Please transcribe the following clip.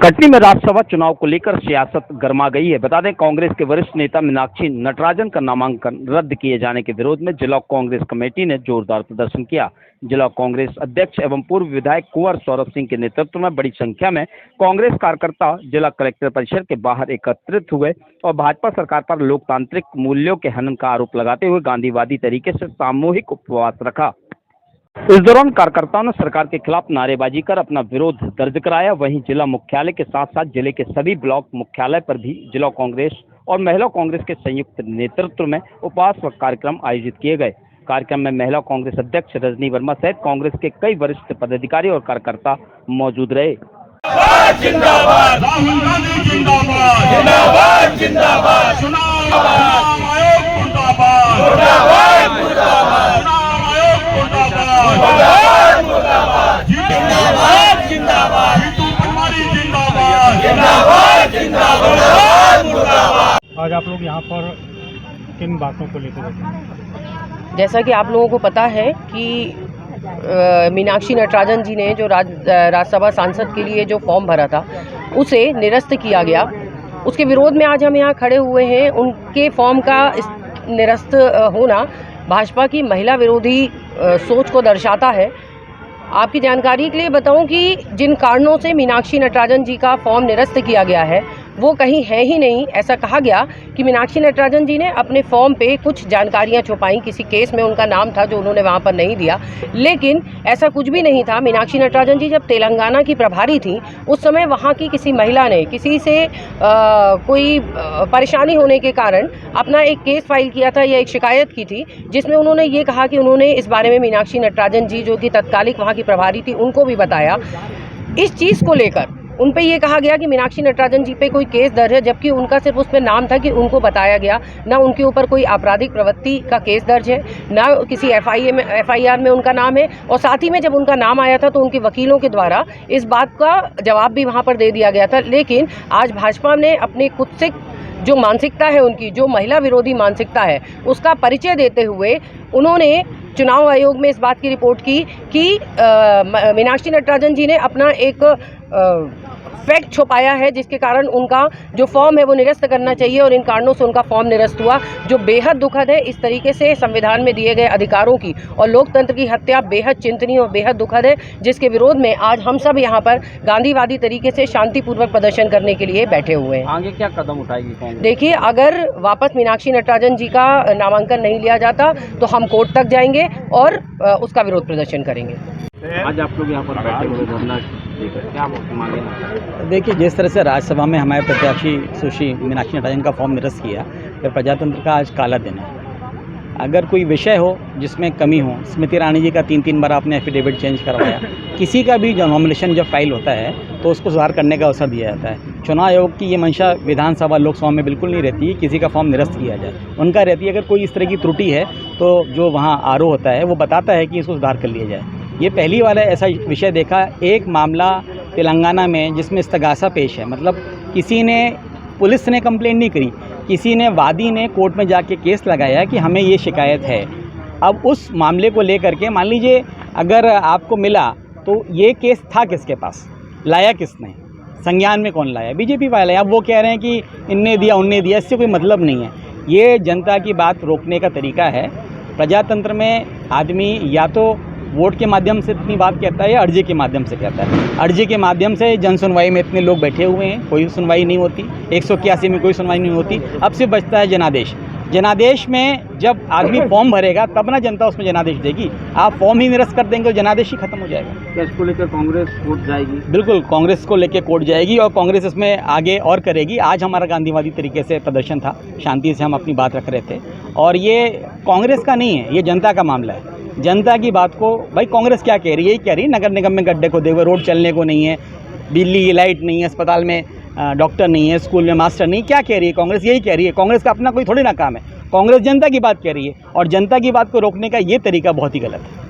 कटनी में राज्यसभा चुनाव को लेकर सियासत गर्मा गई है। बता दें, कांग्रेस के वरिष्ठ नेता मीनाक्षी नटराजन का नामांकन रद्द किए जाने के विरोध में जिला कांग्रेस कमेटी ने जोरदार प्रदर्शन किया। जिला कांग्रेस अध्यक्ष एवं पूर्व विधायक कुंवर सौरभ सिंह के नेतृत्व में बड़ी संख्या में कांग्रेस कार्यकर्ता जिला कलेक्टर परिसर के बाहर एकत्रित हुए और भाजपा सरकार पर लोकतांत्रिक मूल्यों के हनन का आरोप लगाते हुए गांधीवादी तरीके से सामूहिक उपवास रखा। इस दौरान कार्यकर्ताओं ने सरकार के खिलाफ नारेबाजी कर अपना विरोध दर्ज कराया। वहीं जिला मुख्यालय के साथ साथ जिले के सभी ब्लॉक मुख्यालय पर भी जिला कांग्रेस और महिला कांग्रेस के संयुक्त नेतृत्व में उपवास व कार्यक्रम आयोजित किए गए। कार्यक्रम में महिला कांग्रेस अध्यक्ष रजनी वर्मा सहित कांग्रेस के कई वरिष्ठ पदाधिकारी और कार्यकर्ता मौजूद रहे। जिंदाबाद राहुल गांधी जिंदाबाद जिंदाबाद जिंदाबाद चुनाव आयोग मुर्दाबाद मुर्दाबाद मुर्दाबाद चुनाव आयोग मुर्दाबाद मुर्दाबाद जिंदाबाद जिंदाबाद जीतू पटवारी जिंदाबाद जिंदाबाद जिंदाबाद मुर्दाबाद। आज आप लोग यहाँ पर किन बातों को लेकर बैठे हैं? जैसा कि आप लोगों को पता है कि मीनाक्षी नटराजन जी ने जो राज्यसभा सांसद के लिए जो फॉर्म भरा था उसे निरस्त किया गया, उसके विरोध में आज हम यहाँ खड़े हुए हैं। उनके फॉर्म का निरस्त होना भाजपा की महिला विरोधी सोच को दर्शाता है। आपकी जानकारी के लिए बताऊं कि जिन कारणों से मीनाक्षी नटराजन जी का फॉर्म निरस्त किया गया है वो कहीं है ही नहीं। ऐसा कहा गया कि मीनाक्षी नटराजन जी ने अपने फॉर्म पे कुछ जानकारियां छुपाई, किसी केस में उनका नाम था जो उन्होंने वहां पर नहीं दिया, लेकिन ऐसा कुछ भी नहीं था। मीनाक्षी नटराजन जी जब तेलंगाना की प्रभारी थी उस समय वहां की किसी महिला ने किसी से कोई परेशानी होने के कारण अपना एक केस फाइल किया था या एक शिकायत की थी, जिसमें उन्होंने ये कहा कि उन्होंने इस बारे में मीनाक्षी नटराजन जी जो कि तत्कालिक वहाँ की प्रभारी थी उनको भी बताया। इस चीज़ को लेकर उन पे ये कहा गया कि मीनाक्षी नटराजन जी पे कोई केस दर्ज है, जबकि उनका सिर्फ उस पर नाम था कि उनको बताया गया, ना उनके ऊपर कोई आपराधिक प्रवृत्ति का केस दर्ज है, ना किसी एफआईआर में उनका नाम है। और साथ ही में जब उनका नाम आया था तो उनके वकीलों के द्वारा इस बात का जवाब भी वहाँ पर दे दिया गया था। लेकिन आज भाजपा ने अपने खुद से जो मानसिकता है, उनकी जो महिला विरोधी मानसिकता है, उसका परिचय देते हुए उन्होंने चुनाव आयोग में इस बात की रिपोर्ट की कि मीनाक्षी नटराजन जी ने अपना एक फैक्ट छुपाया है जिसके कारण उनका जो फॉर्म है वो निरस्त करना चाहिए, और इन कारणों से उनका फॉर्म निरस्त हुआ, जो बेहद दुखद है। इस तरीके से संविधान में दिए गए अधिकारों की और लोकतंत्र की हत्या बेहद चिंतनीय और बेहद दुखद है, जिसके विरोध में आज हम सब यहाँ पर गांधीवादी तरीके से शांतिपूर्वक प्रदर्शन करने के लिए बैठे हुए हैं। आगे क्या कदम उठाएगी कांग्रेस? देखिए, अगर वापस मीनाक्षी नटराजन जी का नामांकन नहीं लिया जाता तो हम कोर्ट तक जाएंगे और उसका विरोध प्रदर्शन करेंगे। आज आप लोग यहाँ पर बैठे हुए धरना देकर क्या मांगे? देखिए, जिस तरह से राज्यसभा में हमारे प्रत्याशी सुश्री मीनाक्षी नटराजन का फॉर्म निरस्त किया, फिर प्रजातंत्र का आज काला दिन है। अगर कोई विषय हो जिसमें कमी हो, स्मृति ईरानी जी का 3 बार आपने एफिडेविट चेंज करवाया, किसी का भी जो नॉमिनेशन जब फाइल होता है तो उसको सुधार करने का अवसर दिया जाता है। चुनाव आयोग की ये मंशा विधानसभा लोकसभा में बिल्कुल नहीं रहती है किसी का फॉर्म निरस्त किया जाए। उनका रहती है अगर कोई इस तरह की त्रुटि है तो जो वहाँ आरओ होता है वो बताता है कि इसको सुधार कर लिया जाए। ये पहली बार ऐसा विषय देखा, एक मामला तेलंगाना में जिसमें इस्तगासा पेश है, मतलब किसी ने, पुलिस ने कंप्लेंट नहीं करी, किसी ने, वादी ने कोर्ट में जाके केस लगाया कि हमें ये शिकायत है। अब उस मामले को लेकर के मान लीजिए अगर आपको मिला तो ये केस था किसके पास, लाया किसने, संज्ञान में कौन लाया? बीजेपी वाले। अब वो कह रहे हैं कि इनने दिया उनने दिया, इससे कोई मतलब नहीं है। ये जनता की बात रोकने का तरीका है। प्रजातंत्र में आदमी या तो वोट के माध्यम से इतनी बात कहता है या अर्जी के माध्यम से कहता है। अर्जी के माध्यम से जन सुनवाई में इतने लोग बैठे हुए हैं, कोई सुनवाई नहीं होती, 181 में कोई सुनवाई नहीं होती। अब सिर्फ बचता है जनादेश। जनादेश में जब आदमी फॉर्म भरेगा तब ना जनता उसमें जनादेश देगी। आप फॉर्म ही निरस्त कर देंगे तो जनादेश ही खत्म हो जाएगा। क्या इसको लेकर कांग्रेस कोर्ट जाएगी? बिल्कुल, कांग्रेस को लेकर कोर्ट जाएगी और कांग्रेस इसमें आगे और करेगी। आज हमारा गांधीवादी तरीके से प्रदर्शन था, शांति से हम अपनी बात रख रहे थे, और ये कांग्रेस का नहीं है, ये जनता का मामला है। जनता की बात को भाई कांग्रेस क्या कह रही है? यही कह रही है नगर निगम में गड्ढे को देखो, रोड चलने को नहीं है, बिजली की लाइट नहीं है, अस्पताल में डॉक्टर नहीं है, स्कूल में मास्टर नहीं। क्या कह रही है कांग्रेस? यही कह रही है। कांग्रेस का अपना कोई थोड़ी ना काम है। कांग्रेस जनता की बात कह रही है और जनता की बात को रोकने का ये तरीका बहुत ही गलत है।